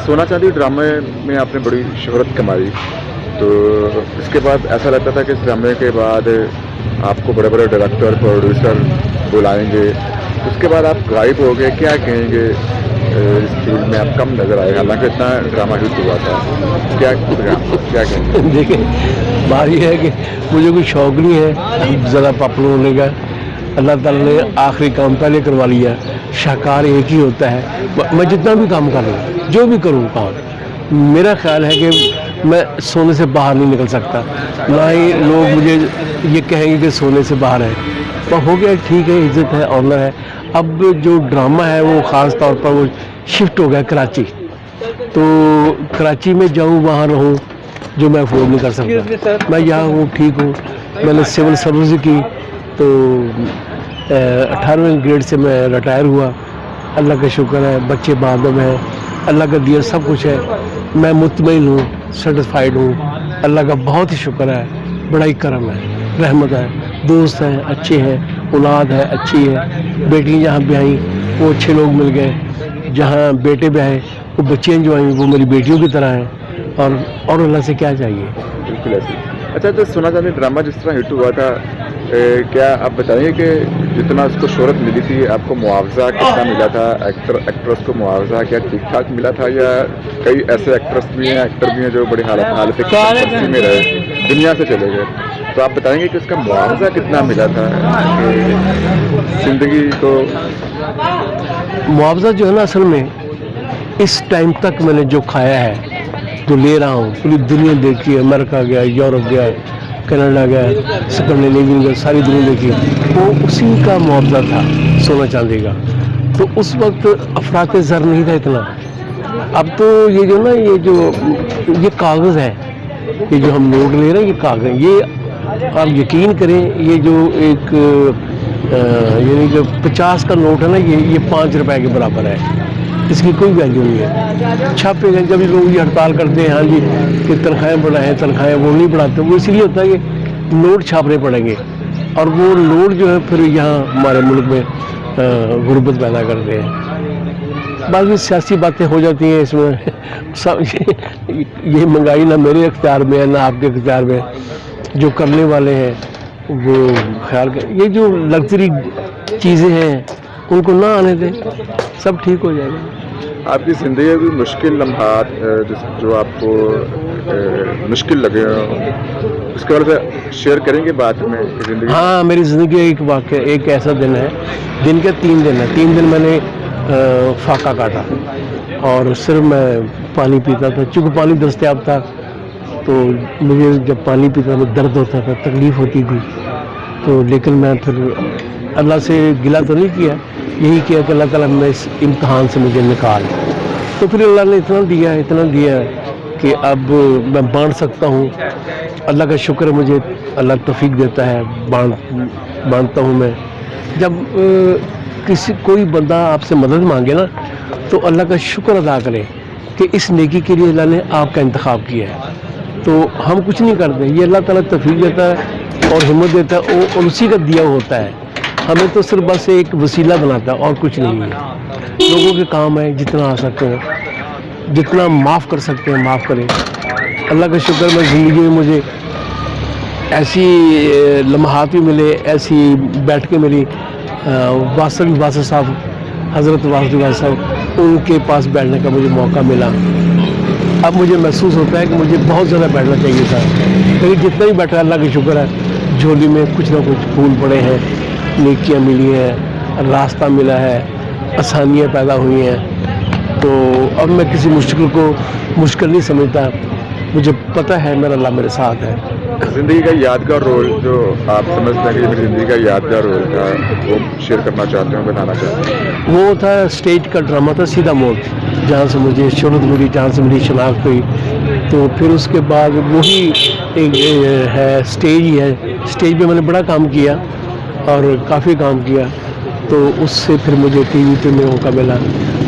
सोना चांदी ड्रामे में आपने बड़ी शोहरत कमाई, तो इसके बाद ऐसा लगता था कि इस ड्रामे के बाद आपको बड़े बड़े डायरेक्टर प्रोड्यूसर बुलाएंगे, उसके बाद आप गायब हो गए, क्या कहेंगे? इस फील्ड में आप कम नज़र आए, हालांकि इतना ड्रामा हिट हुआ था, क्या कहेंगे? देखिए, बात यह है कि मुझे कोई शौक़ नहीं है ज़्यादा पॉपुलर होने का। अल्लाह ताला ने आखिरी काम पहले करवा लिया। शाहकार एक ही होता है। मैं जितना भी काम कर लूँ, जो भी करूँ काम, मेरा ख्याल है कि मैं सोने से बाहर नहीं निकल सकता। ना ही लोग मुझे ये कहेंगे कि सोने से बाहर है। तो हो गया, ठीक है, इज़्ज़त है, ऑनर है। अब जो ड्रामा है वो ख़ास तौर पर वो शिफ्ट हो गया कराची। तो कराची में जाऊँ, वहाँ रहूँ, जो मैं अफोर्ड नहीं कर सकता। मैं यहाँ हूँ, ठीक हूँ। मैंने सिविल सर्विस की, तो 18वें ग्रेड से मैं रिटायर हुआ। अल्लाह का शुक्र है, बच्चे बाद में हैं, अल्लाह का दिया सब कुछ है। मैं मुतमईन हूँ, सेटिस्फाइड हूँ। अल्लाह का बहुत ही शुक्र है, बड़ा ही करम है, रहमत है। दोस्त हैं अच्छे हैं, औलाद है अच्छी है, बेटी जहाँ ब्याही वो अच्छे लोग मिल गए, जहाँ बेटे ब्याहे वो बच्चियाँ जो आई वो मेरी बेटियों की तरह हैं। और अल्लाह से क्या चाहिए। बिल्कुल ऐसे। अच्छा, तो सोना चांदी ड्रामा जिस तरह हिट हुआ था, क्या आप बताइए कि जितना उसको शोहरत मिली थी, आपको मुआवजा कितना मिला था? एक्ट्रेस को मुआवजा क्या ठीक ठाक मिला था, या कई ऐसे एक्टर भी हैं जो बड़ी हालत में रहे, दुनिया से चले गए, तो आप बताएंगे कि उसका मुआवजा कितना मिला था जिंदगी को? मुआवजा जो है ना, असल में इस टाइम तक मैंने जो खाया है, जो ले रहा हूँ, पूरी दुनिया देखी है। अमेरिका गया, यूरोप गया, कनाडा गया, स्कैंडिनेवियन गया, सारी दुनिया देखी, वो उसी का मुआवजा था सोना चांदी का। तो उस वक्त अफरात ज़र नहीं था इतना। अब तो ये जो ना, ये कागज़ है, ये जो हम नोट ले रहे हैं, ये कागज़ है। ये आप यकीन करें, ये जो एक यानी कि 50 का नोट है ना, ये 5 रुपए के बराबर है। इसकी कोई वैल्यू नहीं है। छापेगा जब लोग ये हड़ताल करते हैं, हाँ जी, कि तनख्वाहें बढ़ाएं, तनख्वाहें, वो नहीं बढ़ाते। वो इसलिए होता है कि नोट छापने पड़ेंगे, और वो नोट जो है फिर यहाँ हमारे मुल्क में गुर्बत पैदा करते हैं। बाकी सियासी बातें हो जाती हैं इसमें। सब ये महंगाई ना मेरे इख्तियार में है, ना आपके इख्तियार में। जो करने वाले हैं वो ख्याल कर, ये जो लग्जरी चीज़ें हैं उनको ना आने दें, सब ठीक हो जाएगा। आपकी ज़िंदगी की मुश्किल लम्हात जो आपको मुश्किल लगे हो, उसके बारे में शेयर करेंगे बाद में ज़िंदगी? हाँ, मेरी ज़िंदगी एक वाक़या, एक ऐसा दिन है, दिन के 3 दिन है। 3 दिन मैंने फाका काटा, और सिर्फ मैं पानी पीता था। चूँकि पानी दस्तयाब था, तो मुझे जब पानी पीता तो दर्द होता था, तकलीफ़ होती थी। तो लेकिन मैं फिर अल्लाह से गिला तो नहीं किया, यही किया कि अल्लाह ताला मैं इस इम्तहान से मुझे निकाल। तो फिर अल्लाह ने इतना दिया कि अब मैं बांट सकता हूँ। अल्लाह का शुक्र है, मुझे अल्लाह तौफीक देता है, बांटता हूँ मैं। जब कोई बंदा आपसे मदद मांगे ना, तो अल्लाह का शुक्र अदा करें कि इस नेकी के लिए अल्लाह ने आपका इंतखाब किया है। तो हम कुछ नहीं करते, ये अल्लाह ताला तौफीक देता है और हिम्मत देता है, और उसी का दिया होता है। हमें तो सिर्फ बस एक वसीला बनाता है, और कुछ नहीं है। लोगों के काम है, जितना आ सकते हैं, जितना माफ़ कर सकते हैं माफ़ करें। अल्लाह का शुक्र, मैं ज़िंदगी में मुझे ऐसी लम्हात भी मिले, ऐसी बैठकें मिली। वासर साहब, हज़रत वासर साहब, उनके पास बैठने का मुझे मौका मिला। अब मुझे महसूस होता है कि मुझे बहुत ज़्यादा बैठना चाहिए था, लेकिन जितना ही बैठा, अल्लाह का शुक्र है, झोली में कुछ ना कुछ फूल पड़े हैं, नेकियां मिली हैं, रास्ता मिला है, आसानियाँ पैदा हुई हैं। तो अब मैं किसी मुश्किल को मुश्किल नहीं समझता। मुझे पता है मेरा अल्लाह मेरे साथ है। ज़िंदगी का यादगार रोल जो आप समझते हैं कि मेरी ज़िंदगी का यादगार रोल था, वो शेयर करना चाहते हैं, बताना चाहते हैं? वो था स्टेज का ड्रामा था सीधा मोड़, जहाँ से मुझे शोहरत मिली, जहाँ से मेरी शनाख्त हुई। तो फिर उसके बाद वही एक है, स्टेज ही है। स्टेज पे मैंने बड़ा काम किया और काफ़ी काम किया, तो उससे फिर मुझे टीवी पे मौका मिला।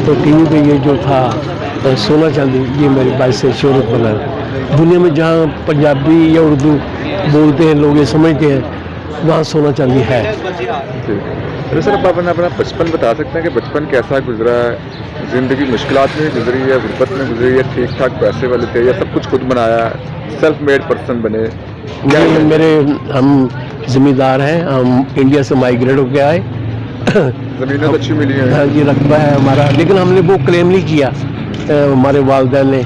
तो टीवी पे ये जो था सोना चांदी, ये मेरी बाइस से शोहरत बना। दुनिया में जहाँ पंजाबी या उर्दू बोलते हैं लोग, ये समझते हैं, वहाँ सोना चांदी है। अरे सर, आप अपना बचपन बता सकते हैं कि बचपन कैसा गुजरा है? ज़िंदगी मुश्किलात में गुजरी है, गुर्बत में गुजरी है, ठीक ठाक पैसे वाले थे, या सब कुछ खुद बनाया, सेल्फ मेड पर्सन बने? क्या नहीं, है? मेरे हम ज़िम्मेदार हैं, हम इंडिया से माइग्रेट होके आए। ज़मीनें तो अच्छी मिली हैं। हाँ जी, रकबा है हमारा, लेकिन हमने वो क्लेम नहीं किया हमारे वालिदैन ने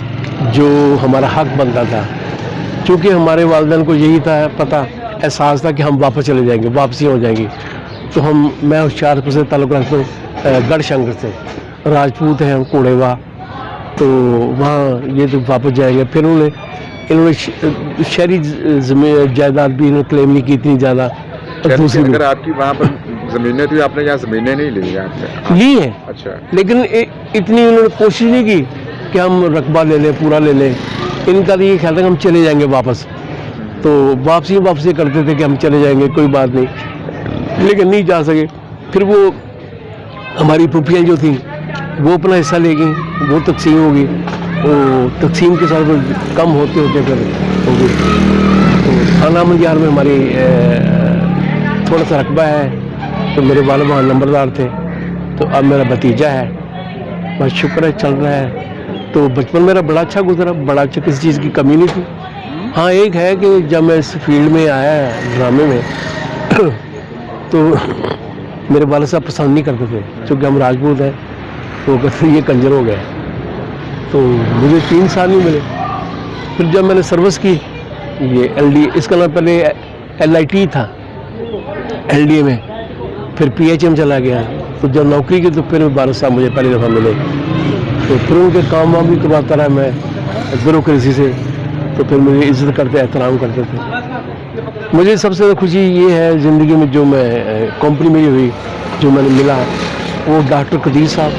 जो हमारा हक बनता था, क्योंकि हमारे वालिदैन को यही था पता, एहसास था कि हम वापस चले जाएंगे, वापसी हो जाएगी। तो मैं होशियारपुर से ताल्लुक़ रखता हूँ, गढ़शंकर से, राजपूत हैं हम, कोड़ेवा, तो वहाँ ये तो वापस जाएंगे। फिर इन्होंने शहरी जायदाद भी इन्होंने क्लेम नहीं की इतनी ज़्यादा। और दूसरी अगर आपकी वहाँ पर ज़मीनें थी, आपने यहाँ ज़मीनें नहीं ली हैं आपने? ली हैं, अच्छा। लेकिन इतनी उन्होंने कोशिश नहीं की कि हम रकबा ले लें, पूरा ले लें। इनका तो ये ख्याल था कि हम चले जाएंगे वापस, तो वापसी करते थे कि हम चले जाएंगे, कोई बात नहीं, लेकिन नहीं जा सके। फिर वो हमारी पुफियाँ जो थी वो अपना हिस्सा ले गई, वो तकसीम हो गई, वो तकसीम के साथ कम होते होते फिर हो गई। तो थाना मंजार में हमारी थोड़ा सा रकबा है, तो मेरे वाले वहाँ नंबरदार थे, तो अब मेरा भतीजा है, बस शुक्र है चल रहा है। तो बचपन मेरा बड़ा अच्छा गुजरा, बड़ा अच्छा, किसी चीज़ की कमी नहीं थी। हाँ, एक है कि जब मैं इस फील्ड में आया ड्रामे में तो मेरे वाले साहब पसंद नहीं करते थे, क्योंकि हम राजपूत हैं, तो कहते ये कंजर हो गया। तो मुझे 3 साल नहीं मिले। फिर जब मैंने सर्विस की, ये LD, इसका नाम पहले LIT था, LDA में, फिर PHM चला गया। तो जब नौकरी की तो फिर वाले साहब मुझे पहली दफ़ा मिले, तो फिर उनके काम वाम भी करवाता रहा मैं ब्यूरोक्रेसी से, तो फिर मुझे इज्जत करते, एहतराम करते थे। मुझे सबसे ज़्यादा खुशी ये है ज़िंदगी में, जो मैं कंपनी में हुई, जो मैंने मिला, वो डॉक्टर कदीर साहब।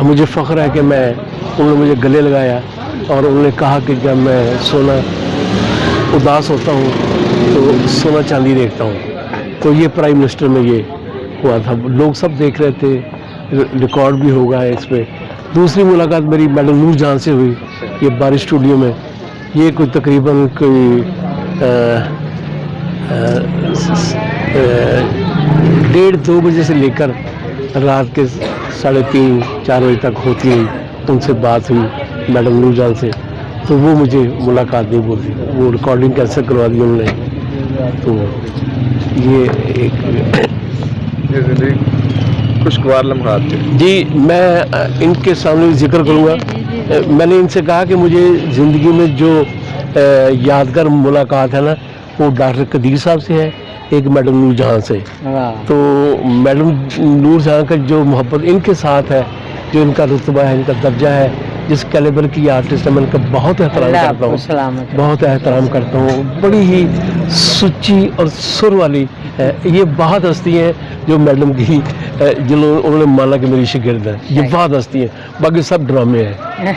मुझे फ़ख्र है कि उन्होंने मुझे गले लगाया और उन्होंने कहा कि जब मैं सोना उदास होता हूँ तो सोना चांदी देखता हूँ। तो ये प्राइम मिनिस्टर में ये हुआ था, लोग सब देख रहे थे, रिकॉर्ड भी होगा इस पर। दूसरी मुलाकात मेरी मैडम नूर जहां से हुई, ये बारिश स्टूडियो में, ये कोई तकरीबन कोई 1:30-2 बजे से लेकर रात के 3:30-4 बजे तक होती रही। उनसे बात हुई मैडम नूर जहां से, तो वो मुझे मुलाकात नहीं बोलती, वो रिकॉर्डिंग कैंसिल करवा दी उन्होंने। तो ये एक ज़िंदगी खुशगवार लम्हात थे। जी, मैं इनके सामने जिक्र करूँगा। मैंने इनसे कहा कि मुझे ज़िंदगी में जो यादगार मुलाकात है ना, वो डॉक्टर कदीर साहब से है, एक मैडम नूर जहां से। तो मैडम नूर जहां का जो मोहब्बत इनके साथ है, जो इनका रुतबा है, इनका दर्जा है, जिस कैलिबर की आर्टिस्ट है, मैं इनका बहुत एहतराम करता हूँ, बहुत एहतराम करता हूँ। बड़ी ही सुच्ची और सुर वाली ये बहुत हस्ती हैं जो मैडम की, उन्होंने माना कि मेरी शागिर्द है, ये बहुत हस्ती हैं, बाकी सब ड्रामे हैं।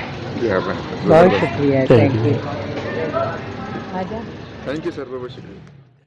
बहुत शुक्रिया, thank you. Thank you sir, बहुत शुक्रिया।